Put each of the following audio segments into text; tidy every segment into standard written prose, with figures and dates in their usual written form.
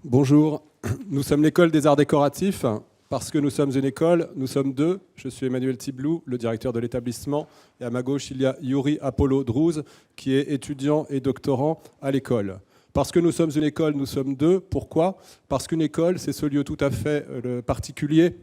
Bonjour, nous sommes l'école des arts décoratifs. Parce que nous sommes une école, nous sommes deux. Je suis Emmanuel Tiblou, le directeur de l'établissement. Et à ma gauche, il y a Yuri Apollo Drouz, qui est étudiant et doctorant à l'école. Parce que nous sommes une école, nous sommes deux. Pourquoi ? Parce qu'une école, c'est ce lieu tout à fait particulier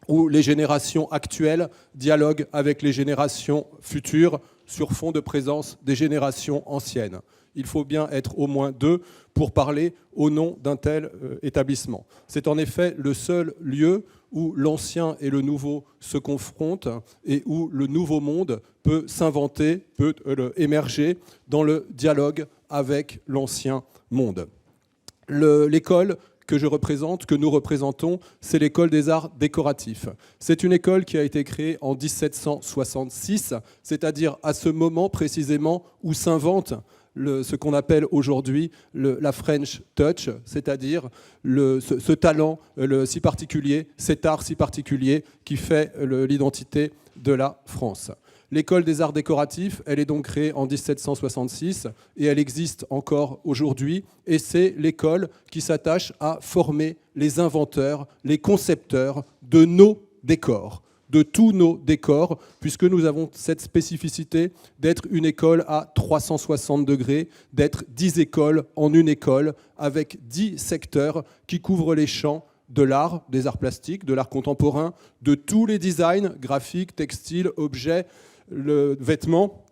où les générations actuelles dialoguent avec les générations futures sur fond de présence des générations anciennes. Il faut bien être au moins deux pour parler au nom d'un tel établissement. C'est en effet le seul lieu où l'ancien et le nouveau se confrontent et où le nouveau monde peut s'inventer, peut émerger dans le dialogue avec l'ancien monde. L'école que je représente, que nous représentons, c'est l'école des arts décoratifs. C'est une école qui a été créée en 1766, c'est-à-dire à ce moment précisément où s'invente ce qu'on appelle aujourd'hui la French Touch, c'est-à-dire ce talent si particulier, cet art si particulier qui fait l'identité de la France. L'école des arts décoratifs, elle est donc créée en 1766 et elle existe encore aujourd'hui. Et c'est l'école qui s'attache à former les inventeurs, les concepteurs de nos décors, de tous nos décors, puisque nous avons cette spécificité d'être une école à 360 degrés, d'être 10 écoles en une école, avec 10 secteurs qui couvrent les champs de l'art, des arts plastiques, de l'art contemporain, de tous les designs graphiques, textiles, objets, vêtements,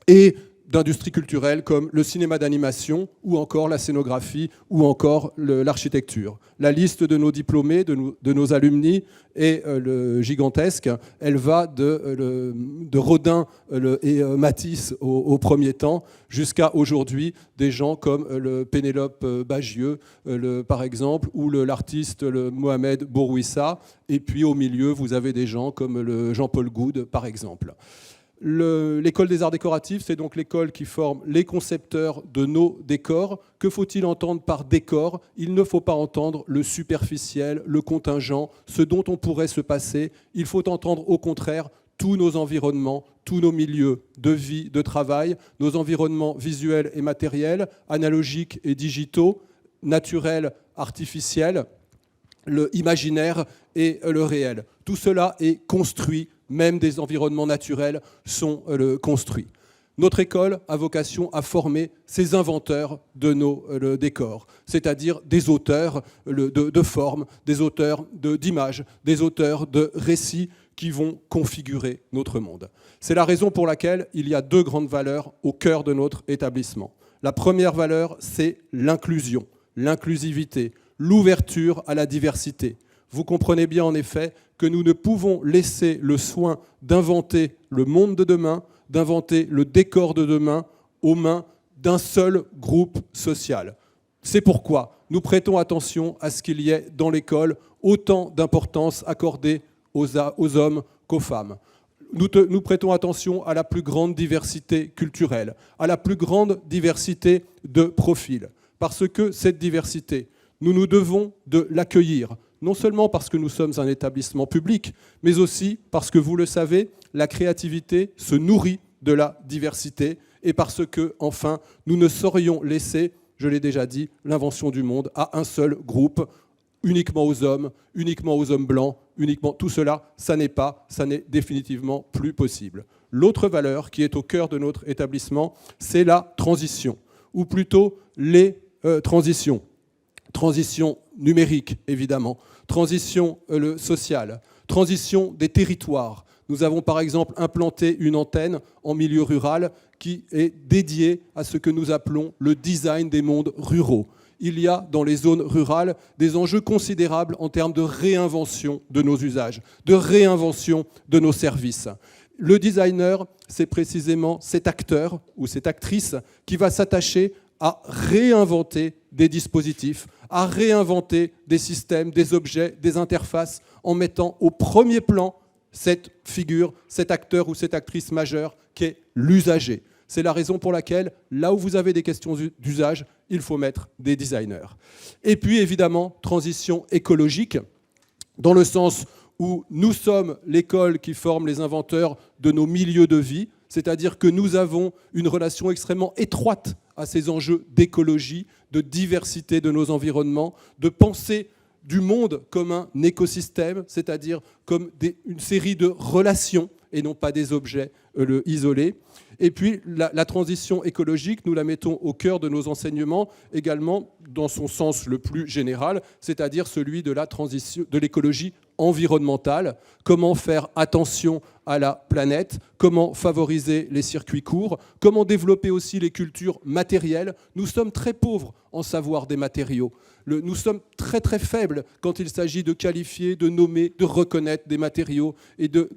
et d'industries culturelles comme le cinéma d'animation ou encore la scénographie ou encore l'architecture. La liste de nos diplômés, de nos alumni est gigantesque. Elle va de Rodin et Matisse au premier temps jusqu'à aujourd'hui des gens comme le Pénélope Bagieux par exemple ou l'artiste Mohamed Bourouissa, et puis au milieu vous avez des gens comme le Jean-Paul Goude par exemple. L'école des arts décoratifs, c'est donc l'école qui forme les concepteurs de nos décors. Que faut-il entendre par décor ? Il ne faut pas entendre le superficiel, le contingent, ce dont on pourrait se passer. Il faut entendre au contraire tous nos environnements, tous nos milieux de vie, de travail, nos environnements visuels et matériels, analogiques et digitaux, naturels, artificiels, le imaginaire et le réel. Tout cela est construit. Même des environnements naturels sont construits. Notre école a vocation à former ces inventeurs de nos décors, c'est-à-dire des auteurs de formes, des auteurs d'images, des auteurs de récits qui vont configurer notre monde. C'est la raison pour laquelle il y a deux grandes valeurs au cœur de notre établissement. La première valeur, c'est l'inclusion, l'inclusivité, l'ouverture à la diversité. Vous comprenez bien en effet que nous ne pouvons laisser le soin d'inventer le monde de demain, d'inventer le décor de demain aux mains d'un seul groupe social. C'est pourquoi nous prêtons attention à ce qu'il y ait dans l'école autant d'importance accordée aux hommes qu'aux femmes. Nous prêtons attention à la plus grande diversité culturelle, à la plus grande diversité de profils, parce que cette diversité, nous nous devons de l'accueillir, non seulement parce que nous sommes un établissement public, mais aussi parce que, vous le savez, la créativité se nourrit de la diversité et parce que, enfin, nous ne saurions laisser, je l'ai déjà dit, l'invention du monde à un seul groupe, uniquement aux hommes blancs, uniquement tout cela, ça n'est définitivement plus possible. L'autre valeur qui est au cœur de notre établissement, c'est la transition, ou plutôt les transitions. Transition numérique, évidemment, transition sociale, transition des territoires. Nous avons par exemple implanté une antenne en milieu rural qui est dédiée à ce que nous appelons le design des mondes ruraux. Il y a dans les zones rurales des enjeux considérables en termes de réinvention de nos usages, de réinvention de nos services. Le designer, c'est précisément cet acteur ou cette actrice qui va s'attacher à réinventer des dispositifs, à réinventer des systèmes, des objets, des interfaces, en mettant au premier plan cette figure, cet acteur ou cette actrice majeure qui est l'usager. C'est la raison pour laquelle, là où vous avez des questions d'usage, il faut mettre des designers. Et puis évidemment, transition écologique, dans le sens où nous sommes l'école qui forme les inventeurs de nos milieux de vie, c'est-à-dire que nous avons une relation extrêmement étroite à ces enjeux d'écologie, de diversité de nos environnements, de pensée du monde comme un écosystème, c'est-à-dire comme une série de relations et non pas des objets isolés. Et puis la transition écologique, nous la mettons au cœur de nos enseignements, également dans son sens le plus général, c'est-à-dire celui de la transition, de l'écologie environnementale. Comment faire attention à la planète, comment favoriser les circuits courts, comment développer aussi les cultures matérielles. Nous sommes très pauvres en savoir des matériaux. Nous sommes très très faibles quand il s'agit de qualifier, de nommer, de reconnaître des matériaux et de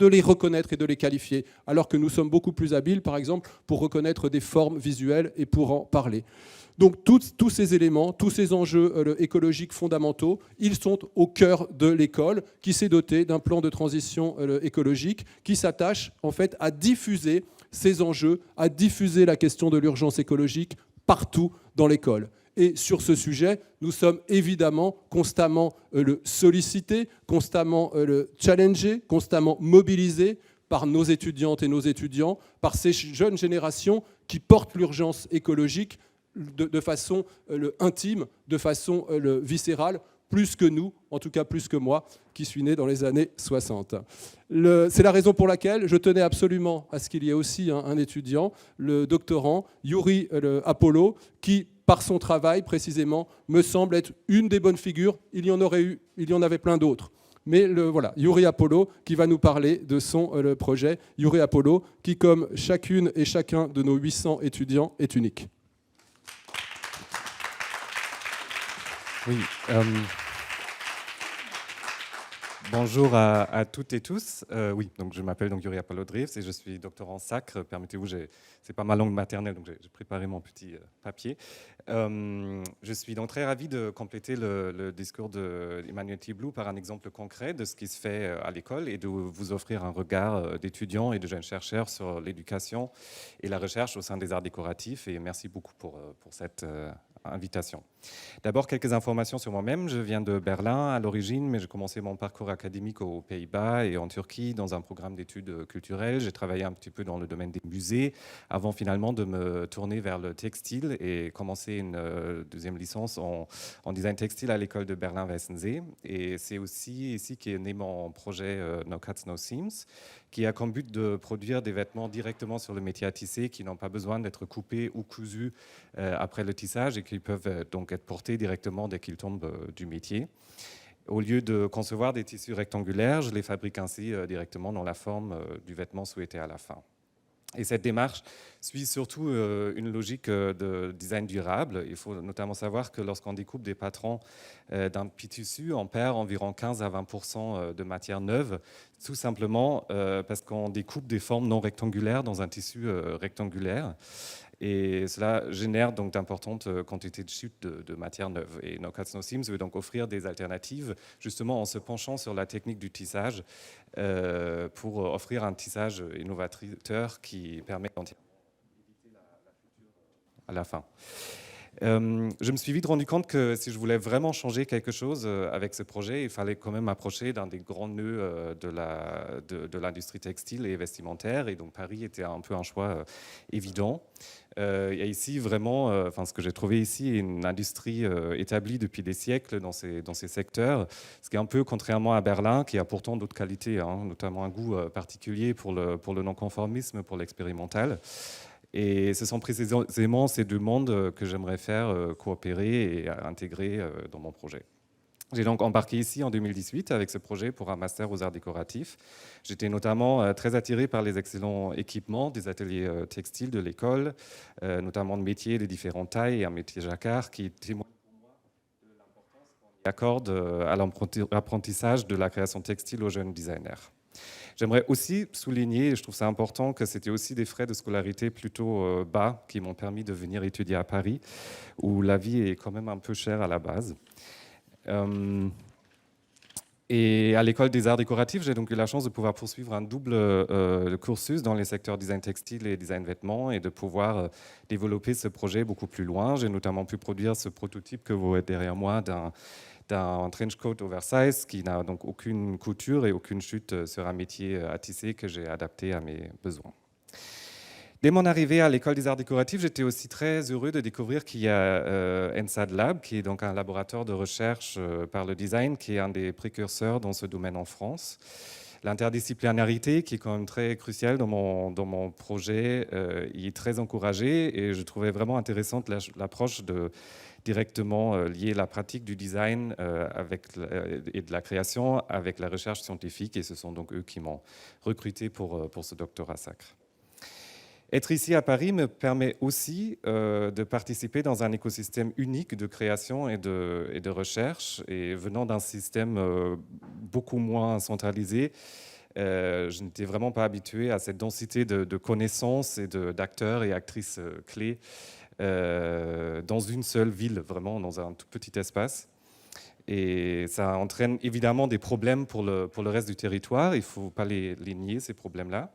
les reconnaître et de les qualifier, alors que nous sommes beaucoup plus habiles, par exemple, pour reconnaître des formes visuelles et pour en parler. Donc tous ces éléments, tous ces enjeux écologiques fondamentaux, ils sont au cœur de l'école qui s'est dotée d'un plan de transition écologique qui s'attache en fait à diffuser ces enjeux, à diffuser la question de l'urgence écologique partout dans l'école. Et sur ce sujet, nous sommes évidemment constamment sollicités, constamment challengés, constamment mobilisés par nos étudiantes et nos étudiants, par ces jeunes générations qui portent l'urgence écologique de façon intime, de façon viscérale, plus que nous, en tout cas plus que moi, qui suis né dans les années 60. C'est la raison pour laquelle je tenais absolument à ce qu'il y ait aussi un étudiant, le doctorant Yuri Apollo, qui, par son travail précisément, me semble être une des bonnes figures. Il y en avait plein d'autres. Mais voilà, Yuri Apollo qui va nous parler de son projet. Yuri Apollo qui, comme chacune et chacun de nos 800 étudiants, est unique. Oui. Bonjour à toutes et tous. Oui, donc je m'appelle Yuri Apollo Drifts et je suis doctorant sacre. Permettez-vous, c'est pas ma langue maternelle, donc j'ai préparé mon petit papier. Je suis donc très ravi de compléter le discours d'Emmanuel Tiblou par un exemple concret de ce qui se fait à l'école et de vous offrir un regard d'étudiants et de jeunes chercheurs sur l'éducation et la recherche au sein des arts décoratifs. Et merci beaucoup pour cette invitation. D'abord, quelques informations sur moi-même. Je viens de Berlin à l'origine, mais j'ai commencé mon parcours académique aux Pays-Bas et en Turquie dans un programme d'études culturelles. J'ai travaillé un petit peu dans le domaine des musées avant finalement de me tourner vers le textile et commencer une deuxième licence en design textile à l'école de Berlin-Weissensee. Et c'est aussi ici qu'est né mon projet No Cuts, No Seams, qui a comme but de produire des vêtements directement sur le métier à tisser, qui n'ont pas besoin d'être coupés ou cousus après le tissage et qui peuvent donc être portés directement dès qu'ils tombent du métier. Au lieu de concevoir des tissus rectangulaires, je les fabrique ainsi directement dans la forme du vêtement souhaité à la fin. Et cette démarche suit surtout une logique de design durable. Il faut notamment savoir que lorsqu'on découpe des patrons d'un petit tissu, on perd environ 15 à 20% de matière neuve, tout simplement parce qu'on découpe des formes non rectangulaires dans un tissu rectangulaire. Et cela génère donc d'importantes quantités de chute de matière neuve. Et No Cuts, No Seams veut donc offrir des alternatives, justement en se penchant sur la technique du tissage, pour offrir un tissage innovateur qui permet d'éviter la couture à la fin. Je me suis vite rendu compte que si je voulais vraiment changer quelque chose avec ce projet, il fallait quand même m'approcher d'un des grands nœuds de l'industrie textile et vestimentaire. Et donc Paris était un peu un choix évident. Il y a ici vraiment, ce que j'ai trouvé ici, une industrie établie depuis des siècles dans ces secteurs, ce qui est un peu contrairement à Berlin, qui a pourtant d'autres qualités, notamment un goût particulier pour le non-conformisme, pour l'expérimental. Et ce sont précisément ces deux mondes que j'aimerais faire coopérer et intégrer dans mon projet. J'ai donc embarqué ici en 2018 avec ce projet pour un master aux arts décoratifs. J'étais notamment très attiré par les excellents équipements des ateliers textiles de l'école, notamment de métiers de différentes tailles et un métier jacquard qui témoigne pour moi de l'importance qu'on y accorde à l'apprentissage de la création textile aux jeunes designers. J'aimerais aussi souligner, et je trouve ça important, que c'était aussi des frais de scolarité plutôt bas qui m'ont permis de venir étudier à Paris, où la vie est quand même un peu chère à la base. Et à l'école des arts décoratifs, j'ai donc eu la chance de pouvoir poursuivre un double cursus dans les secteurs design textile et design vêtements et de pouvoir développer ce projet beaucoup plus loin. J'ai notamment pu produire ce prototype que vous voyez derrière moi d'un trench coat oversize qui n'a donc aucune couture et aucune chute sur un métier à tisser que j'ai adapté à mes besoins. Dès mon arrivée à l'École des Arts Décoratifs, j'étais aussi très heureux de découvrir qu'il y a ENSAD Lab, qui est donc un laboratoire de recherche par le design, qui est un des précurseurs dans ce domaine en France. L'interdisciplinarité, qui est quand même très cruciale dans mon projet, y est très encouragée, et je trouvais vraiment intéressante l'approche de directement lier la pratique du design et de la création avec la recherche scientifique, et ce sont donc eux qui m'ont recruté pour ce doctorat sacre. Être ici à Paris me permet aussi de participer dans un écosystème unique de création et de recherche. Et venant d'un système beaucoup moins centralisé, je n'étais vraiment pas habitué à cette densité de connaissances et d'acteurs et actrices clés dans une seule ville, vraiment dans un tout petit espace. Et ça entraîne évidemment des problèmes pour le reste du territoire. Il ne faut pas les nier, ces problèmes-là.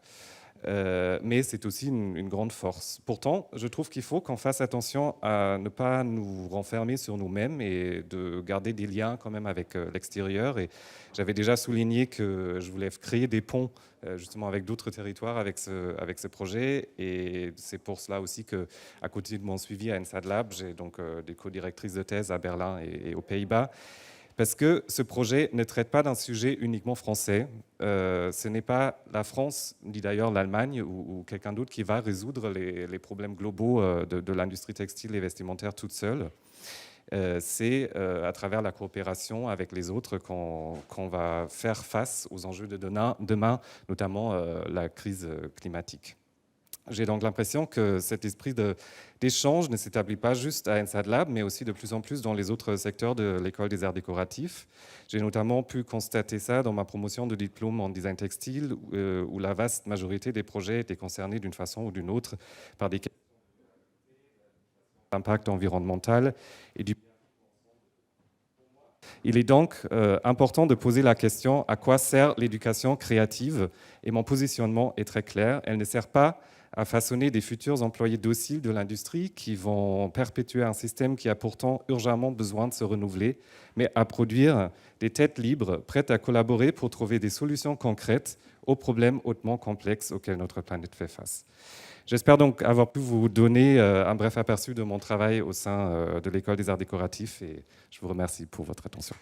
Mais c'est aussi une grande force. Pourtant, je trouve qu'il faut qu'on fasse attention à ne pas nous renfermer sur nous-mêmes et de garder des liens quand même avec l'extérieur. Et j'avais déjà souligné que je voulais créer des ponts justement avec d'autres territoires avec ce projet. Et c'est pour cela aussi qu'à côté de mon suivi à ENSAD Lab, j'ai donc des co-directrices de thèse à Berlin et aux Pays-Bas. Parce que ce projet ne traite pas d'un sujet uniquement français. Ce n'est pas la France, ni d'ailleurs l'Allemagne ou quelqu'un d'autre qui va résoudre les problèmes globaux de l'industrie textile et vestimentaire toute seule. C'est à travers la coopération avec les autres qu'on va faire face aux enjeux de demain, notamment la crise climatique. J'ai donc l'impression que cet esprit d'échange ne s'établit pas juste à ENSAD Lab, mais aussi de plus en plus dans les autres secteurs de l'École des Arts Décoratifs. J'ai notamment pu constater ça dans ma promotion de diplôme en design textile, où la vaste majorité des projets étaient concernés d'une façon ou d'une autre par des questions d'impact environnemental et du... Il est donc important de poser la question à quoi sert l'éducation créative, et mon positionnement est très clair. Elle ne sert pas à façonner des futurs employés dociles de l'industrie qui vont perpétuer un système qui a pourtant urgemment besoin de se renouveler, mais à produire des têtes libres, prêtes à collaborer pour trouver des solutions concrètes aux problèmes hautement complexes auxquels notre planète fait face. J'espère donc avoir pu vous donner un bref aperçu de mon travail au sein de l'École des Arts Décoratifs, et je vous remercie pour votre attention.